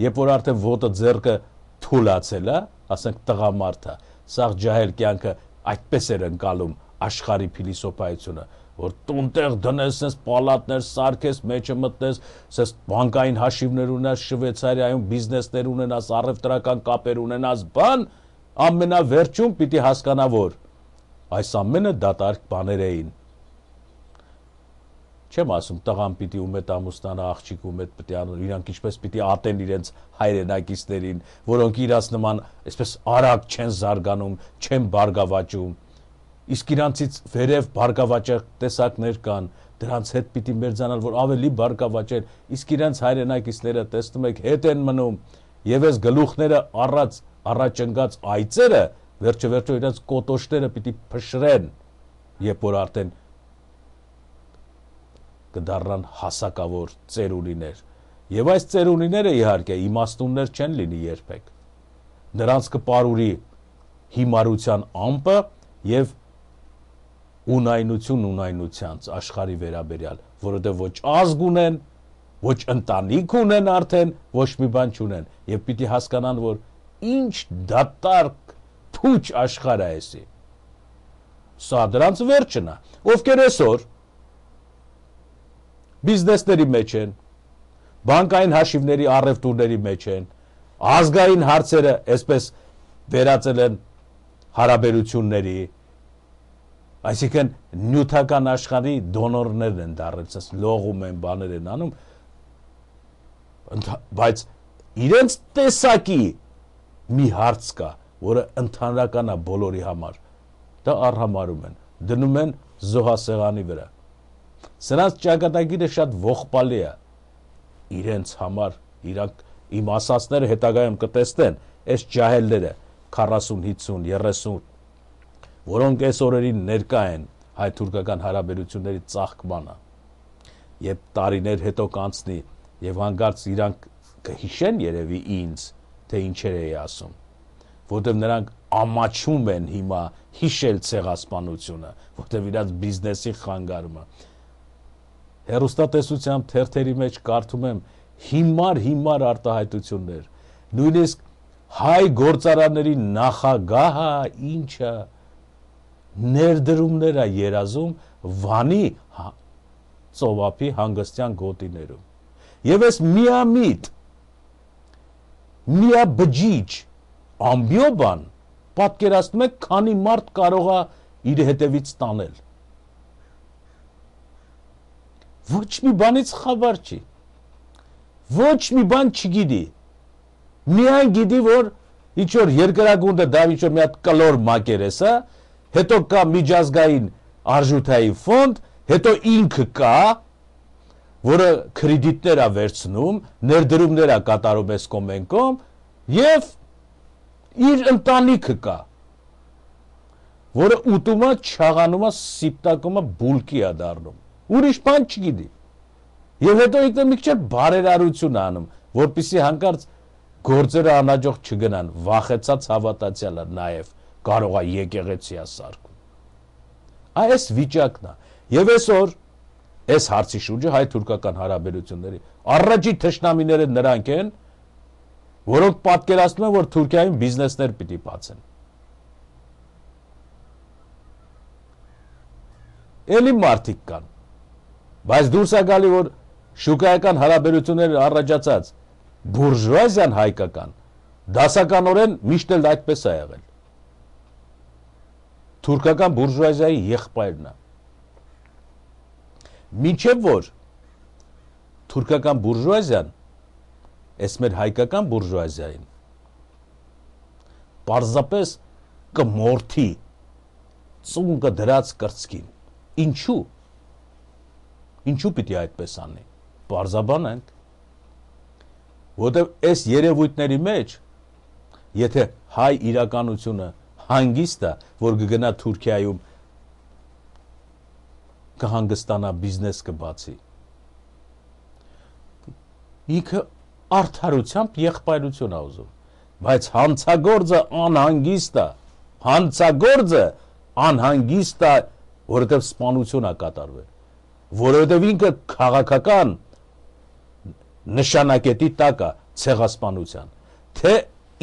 [SPEAKER 1] երբ որ արդեն ոտը ձեռքը թուլացել է, ասենք տղամարդը, սաղ ջահել կյանքը այդպես էր ընկալում աշխարհի փիլիսոփայությունը, որ տունտեղ դնես, սես պալատներ սարքես, մեջը մտնես, սես բանկային հաշիվներ ունենաս, Շվեյցարիայում բիզնեսներ ունենաս, առևտրական կապեր ունենաս, բան, ամենավերջում պիտի հասկանա, որ այս ամենը դատարկ բաներ էին։ Չեմ ասում տղան պիտի ումետ ամուսնանա, աղջիկ ումետ պիտի անոր, իրանք ինչպես պիտի ատեն իրենց հայրենակիցներին, որոնք իրաց նման այսպես արագ չեն զարգանում, չեն բարգավաճում։ Իսկ իրանցից վերև բարգավաճող տեսակներ կան, դրանց հետ պիտի մերձանալ, որ ավելի բարգավաճեն, իսկ իրանց հայրենակիցները տեսնում եք հետ են մնում, եւ այս գլուխները առաջ ընկած այծերը վերջը իրանց կոտոշները պիտի փշրեն, երբ որ արդեն կդառնան հասակավոր ծերունիներ։ Եվ այս ծերունիները իհարկե իմաստուններ չեն լինի երբեք։ Նրանց կպարուրի հիմարության ամպը եւ ունայնությանց աշխարհի վերաբերյալ, որովհետև ոչ ազգ ունեն, ոչ ընտանիք ունեն արդեն, ոչ մի բան չունեն, եւ պիտի հասկանան, որ ինչ դատարկ փուչ աշխարհ է էսի։ Սա դրանց վերջն է, ովքեր այսօր բիզնեսների մեջ են, բանկային հաշիվների առևտուրների մեջ են, ազգային հարցերը այսպես վերածել են հարաբերությունների, այսինքն նյութական աշխարհի դոնորներն են դարձած, լողում են, բաներ են անում, բայց իրենց տեսակի մի հարց կա, որը ընդհանրական է բոլորի համար, դա առհամարում են, դնում են զոհասեղանի վրա։ Սրանց ճակատագիրը շատ ողբալի է իրենց համար, իրանք իմ ասածները հետագայում կտեսնեն, այս ջահելները 40, 50, 30, որոնք այս օրերին ներկա են հայ-թուրքական հարաբերությունների ծաղկմանը, երբ տարիներ հետո կանցնի եւ հանկարծ իրանք կհիշեն երևի ինձ, թե ինչեր էի ասում, որտեղ նրանք ամաչում են հիմա հիշել ցեղասպանությունը, որտեղ իրանց բիզնեսի խանգարումը։ Հեռուստատեսությամբ թերթերի մեջ կարդում եմ հիմար արտահայտություններ, նույնիսկ հայ գործարանների նախագահը ինչը ներդրումներ է երազում Վանի ծովափի հանգստյան գոտիներում։ Եվ այս միամիտ, միաբջիջ ամբիոբան պատկերացնում եք, քանի մարդ կարող է իր հետևից տանել։ Ոչ մի բանից խաբար չի, ոչ մի բան չգիտի, միայն գիտի, որ ինչ-որ երկրագունդը դա ինչ-որ մի հատ կլոր մակերես է, հետո կա միջազգային արժութային ֆոնդ, հետո ինքը կա, որը կրեդիտներ է վերցնում, ներդրումներ է կատարում այս կոմենկոմ, և իր ընտանիքը կա, որը ուտում է, չաղանում է, սիպտակում է, բուլկի է դառնում, ուրիշ բան չգիտի, և հետո ինքը մի քիչ բարերարություն է անում, որպեսզի հանկարծ գործերը անհաջող չգնան, վախեցած հավատացյալը նաև կարող է եկեղեցի է սարքում։ Այս վիճակն է, և այսօր այս հարցի շուրջը հայ-թուրքական հարաբերությունների առաջի թշնամիները նրանք են, որոնք պատկերացնում են, որ Թուրքիայում բիզնեսներ պիտի բացեն։ Էլի մարդիկ կան, բայց դուրս է գալի, որ շուկայական հարաբերությունները առաջացած բուրժուազիան հայկական, դասականորեն միշտ էլ այդպես է եղել։ Թուրքական բուրժուազիայի եղբայրն է։ Մինչև որ թուրքական բուրժուազիան, այս մեր հայկական բուրժուազիային, պարզապես կմորթի ծունկը դրած կրծքին։ Ինչու։ Ինչու պիտի այդպես անի։ Պարզաբան ենք։ Որտև այս երևույթների մեջ, եթե հայ իրականությունը հանգիստ է, որ կգնա Թուրքիայում կհանգստանա բիզնես կբացի, ինքը արդարությամբ եղբայրություն է ուզում, բայց հանցագործը անհանգիստ է, հանցագործը անհանգիստ է, որովհետև սպանություն է կատարվել, որովհետև ինքը քաղաքական նշանակետի տակ է ցեղասպանության, թե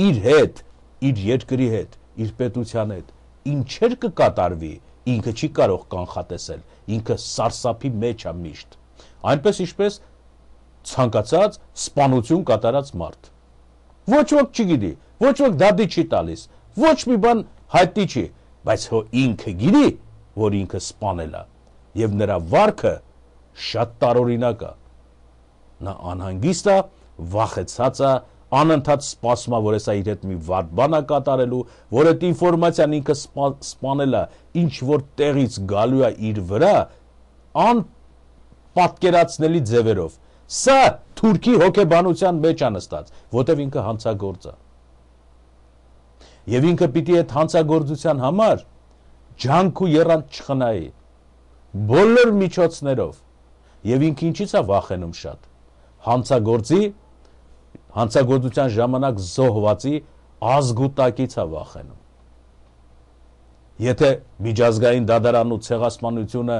[SPEAKER 1] իր հետ, իր երկրի հետ, իր պետության հետ, ինչեր կկատարվի, ինքը չի կարող կանխատեսել, ինքը սարսափի մեջ է միշտ, այնպես ինչպես ցանկացած սպանություն կատարած մարդ։ Ոչ ոք չգիտի, ոչ ոք դատի չի տալիս, ոչ մի բան հայտնի չի, բայց հո ինքը գիտի, որ ինքը սպանել է, և նրա վարքը շատ տարօրինակ է։ Նա անհանգիստ է, վախեցած է, անընդհատ սպասում է, որ հեսա իր հետ մի վատ բան է կատարելու, որ այդ ինֆորմացիան ինքը սպանել է, ինչ որ տեղից գալու է իր վրա, անպատկերացնելի ձևերով։ Սա Թուրքի հոգեբանության մեջ է նստած, որտև ինքը հանցագործ է։ Եվ ինքը պիտի այդ հանցագործության համար ջանք ու եռանդ չխնայի, բոլոր միջոցներով, և ինքը ինչից է վախենում շատ, հանցագործության ժամանակ զոհվածի ազգուտակից է վախենում։ Եթե միջազգային դատարանն ու ցեղասպանությունը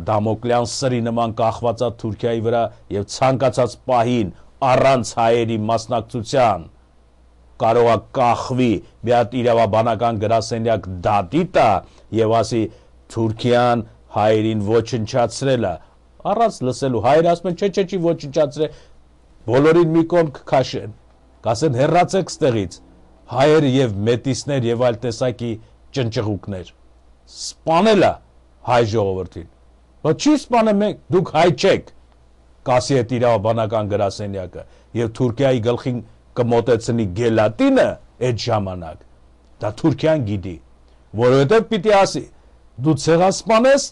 [SPEAKER 1] Դամոկլյան սրի նման կախված է Թուրքիայի վրա և ցանկացած պահին առանց հայերի մասնակցության կարող է կախվի, մի հատ իրավաբանական գրասենյակ դատի տա և ասի Թուրքիան հայերին ոչնչացրել է, առանց լսելու, հայերը ասում են, չէ, չի ոչնչացրել, բոլորին մի կողմ կքաշեն, կասեն հեռացեք ստեղից, հայեր և մետիսներ և այլ տեսակի ճնճղուկներ, սպանել է հայ ժողովրդին, բայց չի սպանել մենք, դուք հայ չեք, կասի այդ իրավաբանական գրասենյակը, և Թուրքիայի գլխին կմոտեցնի գելատինը այդ ժամանակ, դա Թուրքիան գիտի, որովհետև պիտի ասի, դու ցեղասպան ես,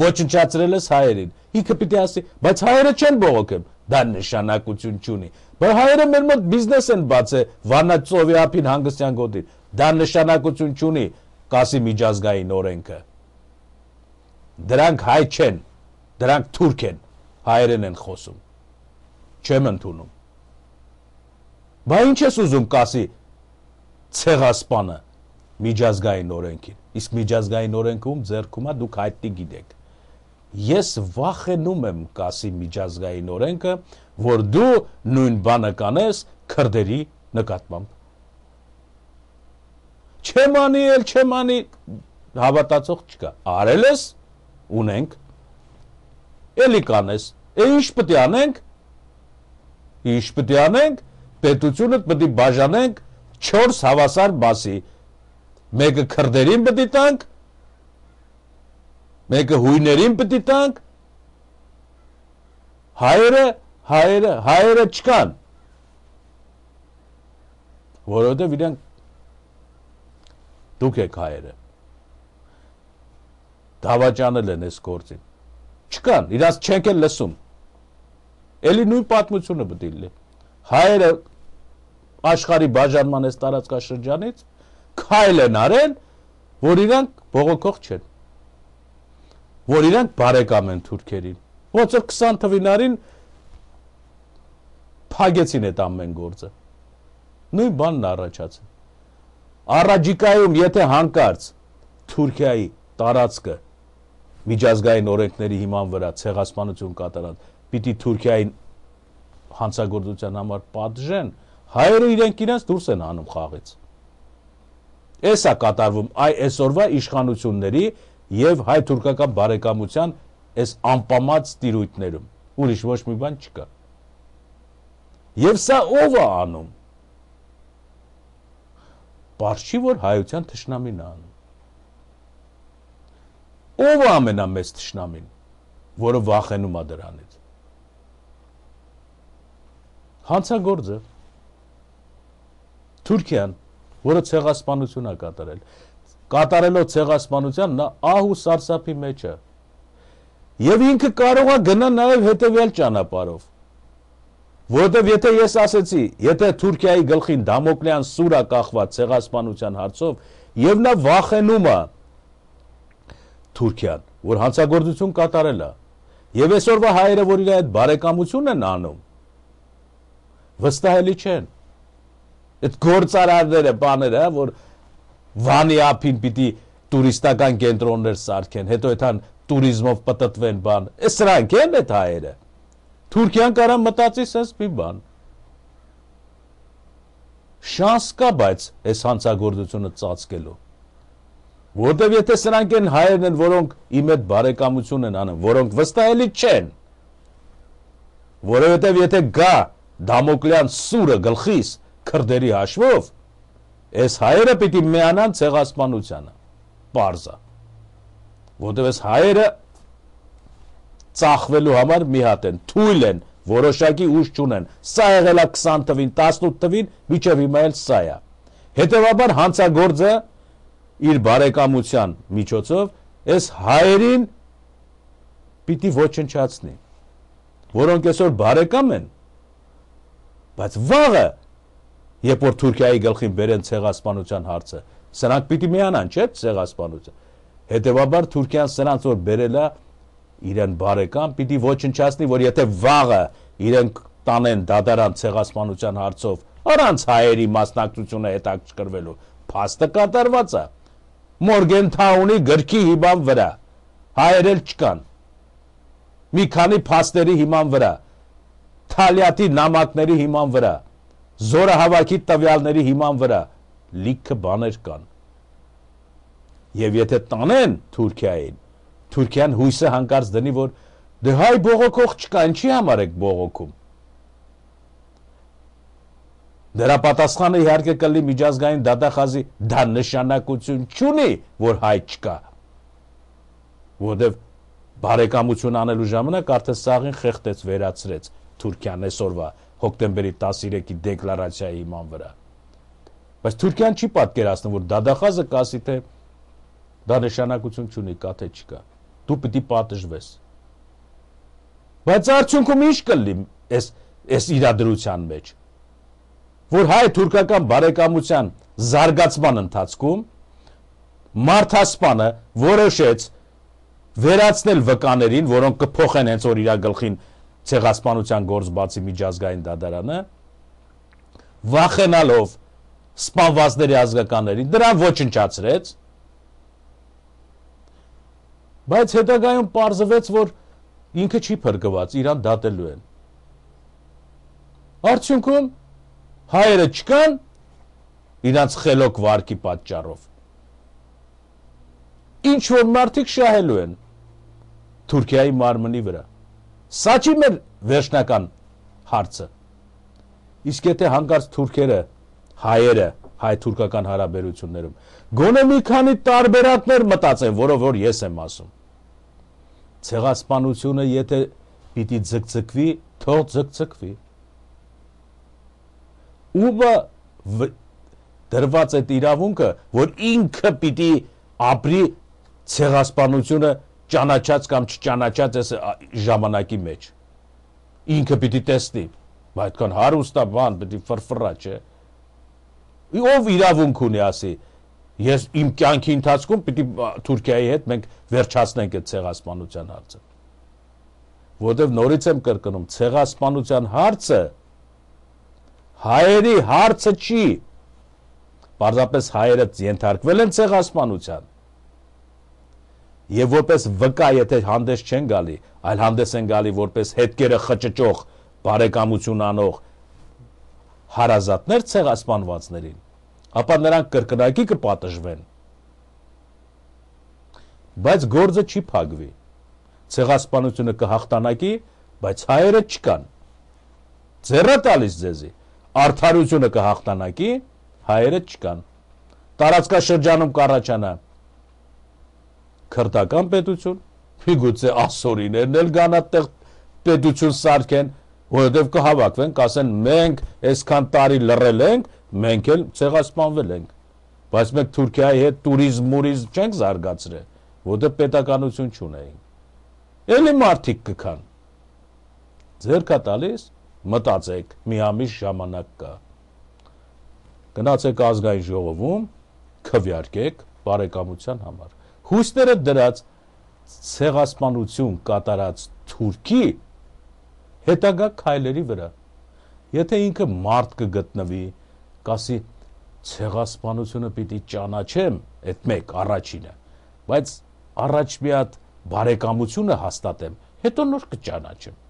[SPEAKER 1] ոչնչացրել ես հայերին, ինքը պիտի ասի, բայց հայերը չեն բողոքեմ, դա նշանակություն չունի, բայց հայերը մեր մոտ բիզնես են բացել Վանաձովի ափին հանգստյան գոտին, դա նշանակություն չունի, կասի միջազգային օրենքը։ Դրանք հայ չեն, դրանք թուրք են, հայերեն են խոսում, չեմ ընդունում։ Բա ինչ ես ուզում կասի ցեղասպանը միջազգային օրենքին, իսկ միջազգային օրենքում ձեռքում է դուք հայտնի գիտեք։ Ես վախենում եմ կասի միջազգային օրենքը, որ դու նույն բանը կանես քրդերի նկատմամբ։ Չեմ անի, հավատացող չկա, արել ես, ունենք, էլի կանես, ինչ պետք է անենք, ինչ պետք է անենք, պետությունը պետք է բաժանենք 4 հավասար մասի, մեկը քրդերին պետք է տանք, մեկը հույներին պետք է տանք, հայերը չկան, որովհետև իրենք դուք եք հայերը, դավաճանել են այս գործին, չկան, իրաց չենք էլ լսում, էլի նույն պատմությունը պետք է լինի, հայերը աշխարհի բաժանման այս տարածքաշրջանից քայլ են արել, որ իրանք բողոքող չեն, որ իրանք բարեկամ են թուրքերին, ոնց որ 20 թվականին փագեցին այդ ամեն գործը, նույն բանն առաջացել, առաջիկայում եթե հանկարծ Թուրքիայի տարածքը միջազգային օրենքների հիման վրա ցեղասպանություն կատարան, պիտի Թուրքիային հանցագործության համար պատժեն, հայերը իրենց դուրս են անում խաղից։ Էս է կատարվում այսօրվա իշխանությունների եւ հայ-թուրքական բարեկամության այս անպամած տիրույթներում, ուրիշ ոչ մի բան չկա։ Եվ սա ով է անում։ Պարզ չի, որ հայության թշնամին է անում։ Ով է ամենամեծ թշնամին, որը վախենում է դրանից։ Հանցագործը, Թուրքիան, որը ցեղասպանություն է կատարել, կատարելով ցեղասպանության նա ահ ու սարսափի մեջ է։ Եվ ինքը կարող է գնալ նաև հետևյալ ճանապարհով։ Որովհետև եթե ես ասեցի, եթե Թուրքիայի գլխին Դամոկլեան սուր է կախված ցեղասպանության հարցով, եւ նա վախենում է Թուրքիան, որ հանցագործություն կատարել է, եւ այսօրվա հայերը, որ իր այդ բարեկամություն են անում, վստահելի չեն։ Այդ գործարարները, բաները, որ Վանի ափին պիտի տուրիստական կենտրոններ սարքեն, հետո այդան տուրիզմով պտտվեն բան, սրանք են այդ հայերը։ Թուրքիան կարա մտածի սենց մի բան։ Շանս կա, բայց այս հանցագործությունը ծածկելու։ Որտեվ եթե սրանք են հայերն են, որոնք իմ հետ բարեկամություն են անում, որոնք վստահելի չեն, որովհետև եթե գա Դամոկլեան սուրը գլխիս քրդերի հաշվով, այս հայերը պիտի միանան ցեղասպանությանը, պարզ է, որտև այս հայերը ծախվելու համար մի հատ են, թույլ են, որոշակի ուժ չունեն, սա եղել է 20 թվին, 18 թվին, մինչև հիմա էլ սա է։ Հետևաբար հանցագործը իր բարեկամության միջոցով այս հայերին պիտի ոչնչացնի, որոնք այսօր բարեկամ են, բայց վաղը, երբ որ Թուրքիայի գլխին բերեն ցեղասպանության հարցը, սրանք պիտի միանան, չէ՞, ցեղասպանության։ Հետևաբար Թուրքիան սրանց որ բերել է իրեն բարեկամ, պիտի ոչնչացնի, որ եթե վաղը իրենք տանեն դատարան ցեղասպանության հարցով, առանց հայերի մասնակցությունը հետաքրքրվելու, փաստը կատարված է։ Մորգենթաունի գրքի հիման վրա հայեր էլ չկան։ Մի քանի փաստերի հիման վրա, Թալյատի նամակների հիման վրա, զորահավաքի տվյալների հիման վրա լիքը բաներ կան։ Եվ եթե տանեն Թուրքիային, Թուրքիան հույսը հանկարծ դնի, որ դե հայ բողոքող չկա, ինչի համար եք բողոքում։ Դրա պատասխանը իհարկե կլինի միջազգային դատախազի, դա նշանակություն չունի, որ հայ չկա։ Որովհետև բարեկամություն անելու ժամանակ արդեն սաղին խեղդեց, վերացրեց Թուրքիան այսօրվա հոկտեմբերի 13-ի դեկլարացիայի հիման վրա։ Բայց Թուրքիան չի պատկերացնում, որ դատախազը կասի, թե դա նշանակություն չունի, կա թե չկա։ Դու պիտի պատժվես։ Բայց արդյունքում ինչ կլինի այս իրադրության մեջ, որ հայ-թուրքական բարեկամության զարգացման ընթացքում մարդասպանը որոշեց վերացնել վկաներին, որոնք կփոխեն հենց որ իր գլխին ցեղասպանության գործ բացի միջազգային դատարանը, վախենալով սպանվածների ազգականներին, դրան ոչնչացրեց, բայց հետագայում պարզվեց, որ ինքը չի փրկված, իրան դատելու են։ Արդյունքում հայերը չկան իրանց խելոք վարքի պատճառով։ Ինչ որ մարդիկ շահելու են Թուրքիայի մարմնի վրա։ Սա չի մեր վերջնական հարցը։ Իսկ եթե հանկարծ թուրքերը, հայերը, հայ-թուրքական հարաբերություններում գոնե մի քանի տարբերակներ մտածեն, որով որ ես եմ ասում։ Ցեղասպանությունը եթե պիտի ձգձգվի, թող ձգձգվի։ Ումը դրված այդ իրավունքը, որ ինքը պիտի ապրի ցեղասպանությունը ճանաչած կամ չճանաչած այս ժամանակի մեջ։ Ինքը պիտի տեսնի, բայց այդքան հարուստա բան պիտի ֆրֆռա, չէ։ Ով իրավունք ունի ասի, ես իմ կյանքի ընթացքում պիտի Թուրքիայի հետ մենք վերջացնենք այդ ցեղասպանության հարցը։ Որովհետև նորից եմ կրկնում, ցեղասպանության հարցը հայերի հարցը չի։ Պարզապես հայերը ենթարկվել են ցեղասպանության։ Եվ որպես վկա, եթե հանդես չեն գալի, այլ հանդես են գալի որպես հետքերը խճճող, բարեկամություն անող հարազատներ ցեղասպանվածներին, ապա նրանք կրկնակի կպատժվեն։ Բայց գործը չի փակվի։ Ցեղասպանությունը կհաղթանակի, բայց հայերը չկան։ Ձեռը տալիս ձեզի։ Արդարությունը կհաղթանակի, հայերը չկան։ Տարածքաշրջանում կառաջանա քրդական պետություն, միգուցե ասորիներն էլ գան այդտեղ պետություն սարքեն, որովհետև կհավաքվեն, կասեն մենք այսքան տարի լռել ենք, մենք էլ ցեղասպանվել ենք, բայց մենք Թուրքիայի հետ տուրիզմ չենք զարգացրել, որովհետև պետականություն չունեին։ Էլի մարդիկ կքան։ Ձեռք տալիս, մտածեք, միամիտ ժամանակ կա։ Գնացեք ազգային ժողովում, քվեարկեք բարեկամության համար։ Հույսները դրած ցեղասպանություն կատարած թուրքի հետագա քայլերի վրա։ Եթե ինքը մարդ կգտնվի, կասի ցեղասպանությունը պիտի ճանաչեմ, այդ մեկ առաջինը, բայց առաջ մի հատ բարեկամությունը հաստատեմ, հետո նոր կճանաչեմ։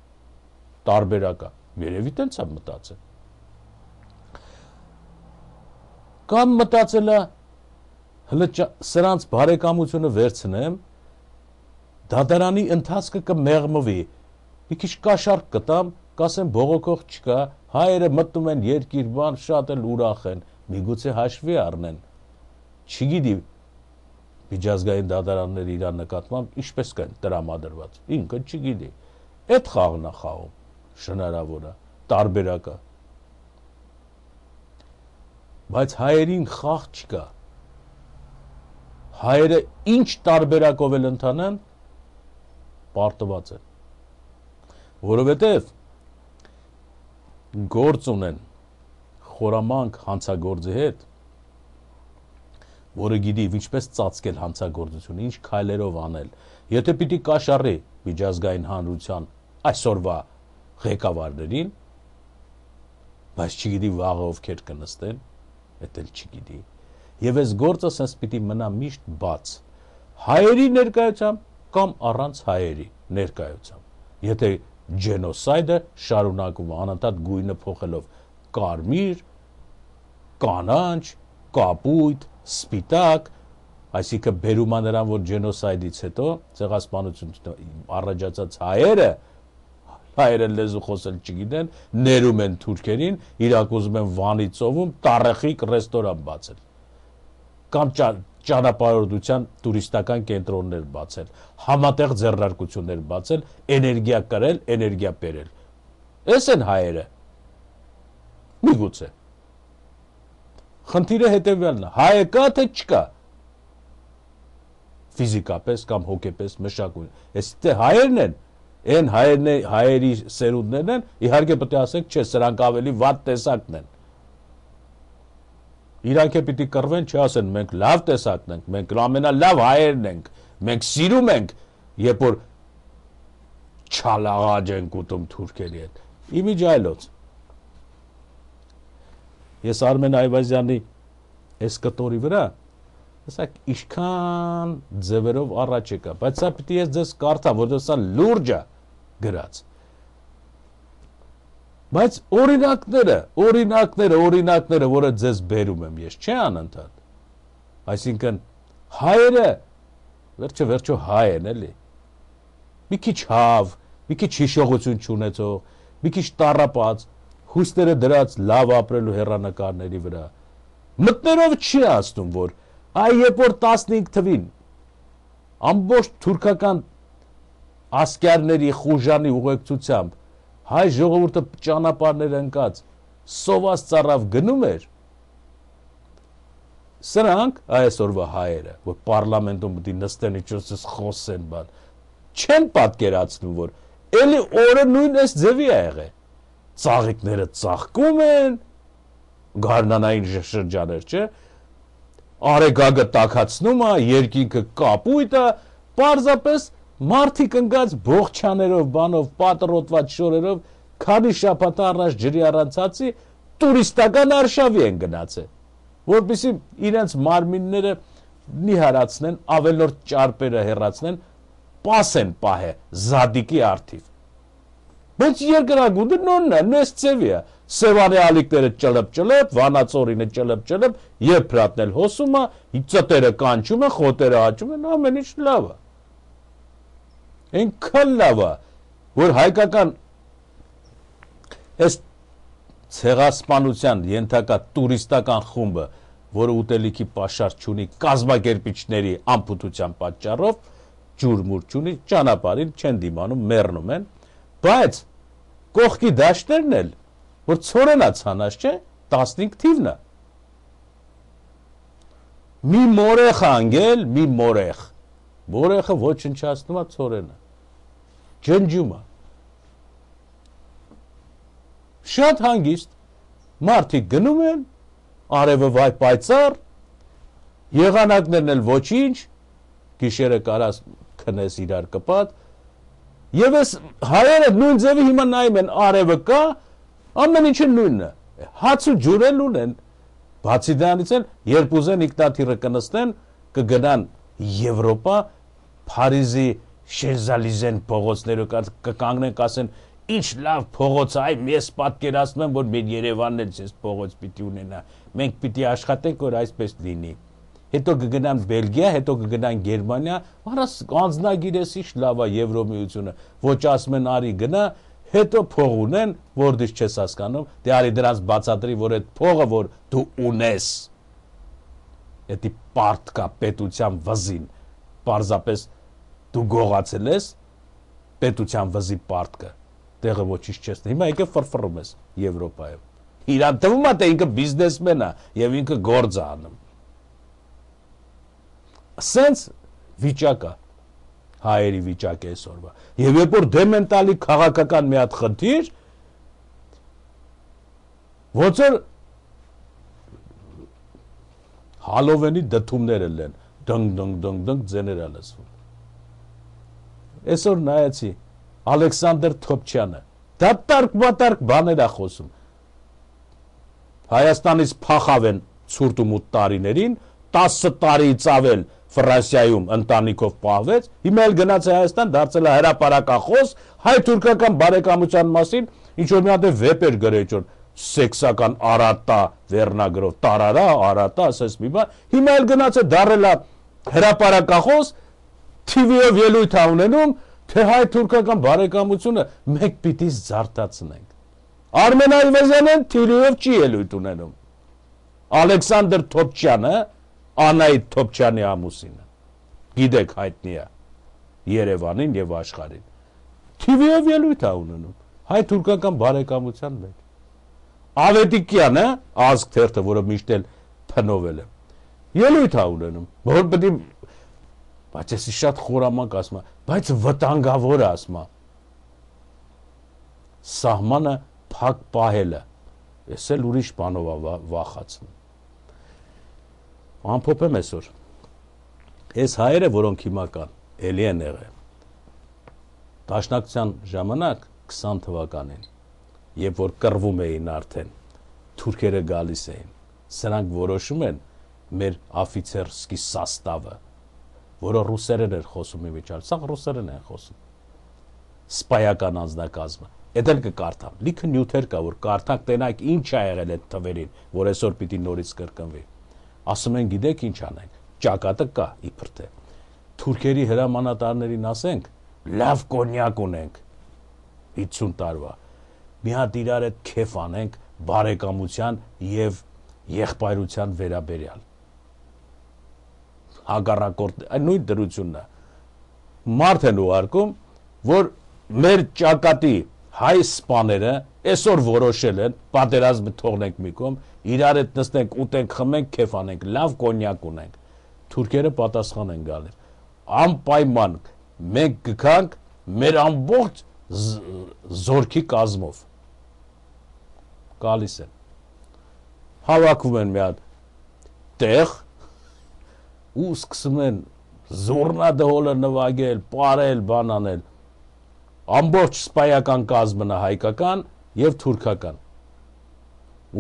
[SPEAKER 1] Տարբերակա, երևի տենց է մտածել։ Կամ մտածելա հələ սրանց բարեկամությունը վերցնեմ, դատարանի ընթացքը կմեղմվի, մի քիչ կաշառք կտամ, կասեմ բողոքող չկա, հայերը մտնում են երկիր բան, շատ էլ ուրախ են, միգուցե հաշվի առնեն։ Չգիտի միջազգային դատարանները իրան նկատմամբ ինչպես կան տրամադրված, ինքը չգիտի։ Այդ խաղն է խաղում, հնարավոր է, տարբերակա։ Բայց հայերին խաղ չկա։ Հայերը ինչ տարբերակով էլ ընթանան, պարտված են։ Որովհետև գործ ունեն խորամանկ հանցագործի հետ, որը գիտի ինչպես ծածկել հանցագործությունը, ինչ քայլերով անել։ Եթե պիտի կաշառի միջազգային հանրության այսօրվա ղեկավարներին, բայց չգիտի վաղը ովքեր կնստեն, էդ էլ չգիտի։ Եվ այս գործը sense պիտի մնա միշտ բաց։ Հայերի ներկայությամբ կամ առանց հայերի ներկայությամբ։ Եթե ջենոսայդը շարունակվում անընդհատ գույնը փոխելով կարմիր, կանաչ, կապույտ, սպիտակ, այսինքն բերում է նրան, որ ջենոսայդից հետո ցեղասպանություն առաջացած հայերը լեզու խոսել չգիտեն, ներում են թուրքերին, իրաք ուզում են Վանի ծովում տառեխիկ ռեստորան բացել, կամ ճանապարհորդության տուրիստական կենտրոններ բացել, համատեղ ձեռնարկություններ բացել, էներգիա կրել, էներգիա բերել։ Էս են հայերը։ Միգուցե։ Խնդիրը հետևյալն է, հայը կա թե չկա։ Ֆիզիկապես կամ հոգեպես մշակույթ։ Եթե հայերն են, այն հայերի սերունդներն են, իհարկե պետք է ասենք, չէ, սրանք ավելի վատ տեսակն են։ Իրանք է պիտի կռվեն, չասեն, մենք լավ տեսակն ենք, մենք ամենալավ հայերն ենք, մենք սիրում ենք, երբ որ չալաղաջ ենք ուտում թուրքերի հետ։ Իմիջայլոց։ Ես Արմեն Այվազյանի այս կտորի վրա, ասակ իշքան ձևերով առաջ եկա, բայց սա պիտի ես ձեզ կարդամ, որտեղ սա լուրջ է գրած։ Բայց օրինակները, որը ձեզ բերում եմ ես, չէ անընդհատ։ Այսինքն հայերը վերջո հայ են էլի։ Մի քիչ հավ, մի քիչ հիշողություն չունեցող, մի քիչ տառապած, հույսները դրած լավ ապրելու հեռանկարների վրա։ Մտներով չի ասում, որ այ երբ որ 15 թվին ամբողջ թուրքական ասկերների խուժանի ուղեկցությամբ հայ ժողովուրդը ճանապարհներ ընկած սոված ծառավ գնում էր, սրանք այսօրվա հայերը, որ պարլամենտում պետք է նստեն իջոցս խոսեն, բան, չեն պատկերացնում, որ էլի օրը նույն այս ձևի է եղել։ Ծաղիկները ծաղկում են, գարնանային շրջաներ, չէ՞։ Արեգագը տաքացնում է, երկինքը կապույտ է, պարզապես մարդիկ ընկած բողջաներով, բանով, պատրոտված շորերով, քանի շաբաթ առաջ ջրի առանցածի տուրիստական արշավի են գնացել, որպեսզի իրենց մարմինները նիհարացնեն, ավելորդ ճարպերը հեռացնեն, պասեն պահե զադիկի արդիվ։ Բայց երկրագունդը նույնն է, նույն ձևի է։ Սևանի ալիքները ճլըպ-ճլըպ, Վանաձորինը ճլըպ-ճլըպ, Եփրատն էլ հոսում է, ծտերը կանչում են, խոտերը աճում են, ամեն ինչ լավ է։ Այնքան լավ է, որ հայկական այս ցեղասպանության ենթակա տուրիստական խումբը, որը ուտելիքի պաշար չունի կազմակերպիչների անփութության պատճառով, ջուր-մուր չունի, ճանապարհին չեն դիմանում, մեռնում են, բայց կողքի դաշտերն էլ, որ ցորենա ցանած չէ, 15 թիվն է։ Մի մորեխ անգել, մի մորեխ։ Մորեխը ոչնչացնում է ցորենը։ Ջնջում է։ Շատ հանգիստ մարդիկ գնում են, արևը վայ պայծառ, եղանակներն էլ ոչինչ, գիշերը կարաս քնես իրար կպատ, եւ այս հայերը նույն ձևի հիմա նայում են, արևը կա, ամեն ինչը նույնն է, հաց ու ջուր էլ ունեն, բացի դրանից էլ երբ ուզեն ինքնաթիռը կնստեն, կգնան Եվրոպա, Փարիզի Շեզալիզեն փողոցներով կկանգնեն, կասեն ինչ լավ փողոց է, այ ես պատկերացնում եմ, որ մեր Երևանն էլ այս փողոց պիտի ունենա, մենք պիտի աշխատենք, որ այսպես լինի։ Հետո կգնան Բելգիա, հետո կգնան Գերմանիա, առաս անձնագիրես ինչ լավ է Եվրոմիությունը, ոչ ասում են արի գնա, հետո փող ունեն, որ դից չես հասկանում, դե արի դրանց բացատրի, որ այդ փողը, որ դու ունես, դա պարտքա պետության վզին, պարզապես դու գողացել ես պետության վզի պարտքը, տեղը ոչինչ չես, հիմա ինքը ֆրֆռում ես Եվրոպայում։ Իրան թվում է, թե ինքը բիզնեսմեն է եւ ինքը գործ է անում։ Սենց վիճակ է, հայերի վիճակ է այսօրվա։ Եվ երբ որ դեմ են տալի քաղաքական մի հատ խնդիր, ոնց որ Հալովենի դդումները լեն, դնգ ձեներ է լսվում։ Այսօր նայեցի Ալեքսանդր Թոփչյանը, դա տարկ բաներ է խոսում։ Հայաստանից փախավ են ցուրտ ու մութ տարիներին, 10 տարիից ավել Ֆրանսիայում ընտանիքով պահվեց, հիմա էլ գնաց է Հայաստան, դարձել է հրապարակախոս, հայ-թուրքական բարեկամության մասին, ինչ որ մի հատ վեպ էր գրել, ինչ որ սեքսական արատա վերնագրով, տարարա, արատա, ասես մի բան, հիմա էլ գնաց է դառել է հրապարակախոս, TV-ով ելույթ է ունենում, թե հայ-թուրքական բարեկամությունը մենք պիտի զարթացնենք։ Արմեն Այվազյանն TV-ով չի ելույթ ունենում։ Ալեքսանդր Թոփչյանը, Անահիտ Թոփչյանի ամուսինը, գիտեք հայտնի է Երևանին եւ աշխարհին։ TV-ով ելույթ է ունենում հայ-թուրքական բարեկամության մեջ։ Ավետիքյանը, ազգ թերթը, որը միշտ էլ փնովել է, ելույթ է ունենում, որ պետք է, բայց էսի շատ խորամանկ ասում է, բայց վտանգավոր է ասում է։ Սահմանը փակ պահելը, ես էլ ուրիշ բանով վախացնում։ Ամփոփեմ այսօր։ Այս հայերը, որոնք հիմա կան, էլի են եղել։ Դաշնակցության ժամանակ 20 թվականին, երբ որ կռվում էին արդեն, թուրքերը գալիս էին, սրանք որոշում են մեր աֆիցերսկի սաստավը, որը ռուսերեն էր խոսում իմիջիալ, սա ռուսերեն են խոսում, սպայական անձնակազմը, էդ էլ կկարդամ, լիքը նյութեր կա, որ կարդանք տենակ ինչ ա եղել այդ թվերին, որ այսօր պիտի նորից կրկնվի, ասում են գիտեք ինչ անենք, ճակատը կա իբր թե, թուրքերի հրամանատարներին ասենք, լավ կոնյակ ունենք, 50 տարվա։ Մի հատ իրար հետ քեֆ անենք բարեկամության եւ եղբայրության վերաբերյալ։ Հակառակորդ նույն դրությունն է։ Մարդ են ուղարկում, որ մեր ճակատի հայ սպաները այսօր որոշել են, պատերազմը թողնենք մի կողմ, իրար հետ նստենք, ուտենք, խմենք, քեֆ անենք, լավ կոնյակ ունենք։ Թուրքերը պատասխան են գալիս։ Անպայման մենք գքանք մեր ամբողջ զորքի կազմով։ Գալիս են։ Հավաքվում են մի հատ տեղ ու սկսում են զորնադհոլը նվագել, պարել, բան անել։ Ամբողջ սպայական կազմը հայկական եւ թուրքական։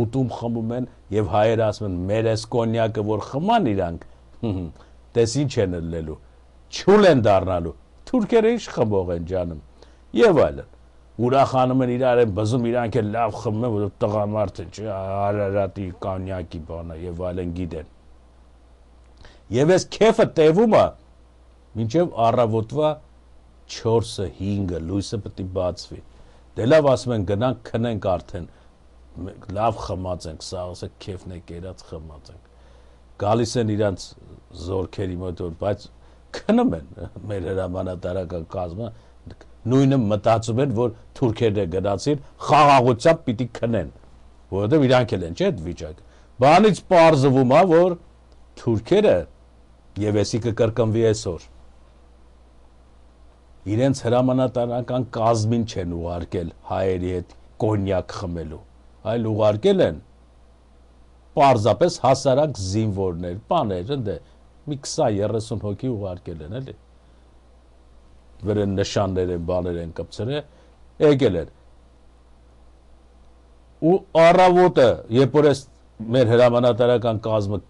[SPEAKER 1] Ուտում խմում են եւ հայերը ասում են մեր էս կոնյակը որ խման իրանք, տես ինչ են լելու, չուլ են դառնալու, թուրքերը ինչ խմող են ջանում եւ այլն։ Ուրախանում են իրար են բզում, իրանք էլ լավ խմում են, որ տղամարդը Արարատի կոնյակի բանը եւ այլն գիտեն։ Եվ այս քեֆը տևում է մինչև առավոտվա 4-ը 5-ը լույսը պետք է բացվի։ Դե լավ ասում են գնանք քնենք արդեն, լավ խմած ենք, սաղսը քեֆն է կերած խմած ենք։ Գալիս են իրանց զորքերի մոտ, բայց քնում են մեր հրամանատարական կազմը, նույնը մտածում են, որ թուրքերը գնացին խաղաղությամբ պիտի քնեն, որովհետև իրանք էլ են, չէ՞ այդ վիճակը։ Բանից պարզվում է, որ թուրքերը եւ էսի կկրկնվի այսօր իրենց հրամանատարական կազմին չեն ուղարկել հայերի հետ կոնյակ խմելու, այլ ուղարկել են պարզապես հասարակ զինվորներ, բաներ, ընդ մի 20-30 հոգի ուղարկել են, էլի։ Վրան նշաններ են, բաներ են կպցրել, եկել են։ Ու առավոտը, երբ որ այս մեր հրամանատարական կազմը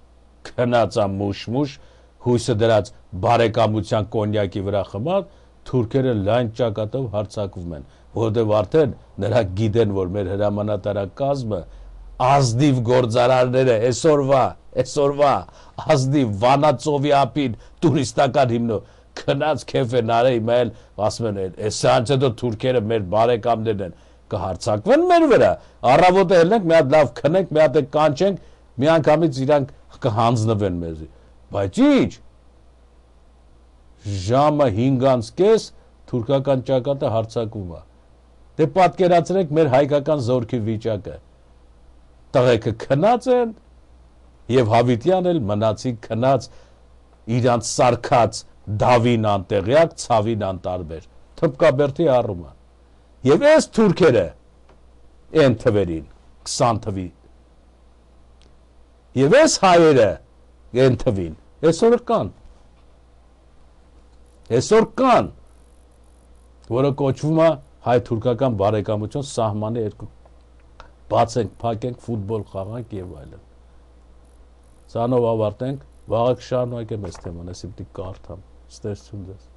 [SPEAKER 1] քնածա մուշ-մուշ, հույսը դրած բարեկամության կոնյակի վրա խմած, թուրքերը լայն ճակատով հարձակվում են, որովհետև արդեն նրանք գիտեն, որ մեր հրամանատարական կազմը ազնիվ գործարարները այսօրվա ազնիվ Վանաձովի ափին տուրիստական հիմնով քնած քեֆ են արել, հիմա էլ ասում են, այսանց հետո թուրքերը մեր բարեկամներն են, կհարձակվեն մեր վրա, առավոտը ելնենք, մի հատ լավ քնենք, մի հատ կանչենք, միանգամից իրանք կհանձնվեն մեզի, բայց ինչ, ժամը 5:30 թուրքական ճակատը հարձակվում է, դե պատկերացրեք մեր հայկական զորքի վիճակը, տղեկը քնած են, և Հավիտյան էլ մնացին քնած իրանց սարքած դավին անտեղյակ, ցավին անտարբեր, թմբկաբերդի առումը։ Եվ այս թուրքերը են թվերին, 20 թվի։ Եվ այս հայերը են թվին, այսօր կան, որը կոչվում է հայ-թուրքական բարեկամություն, սահմանի երկու բացենք, փակենք, ֆուտբոլ խաղանք եւ այլն։ Սրանով ավարտենք, վաղը կշարունակեմ այս թեման, այսի պիտի կարդամ, ստեղծություն ձեզ։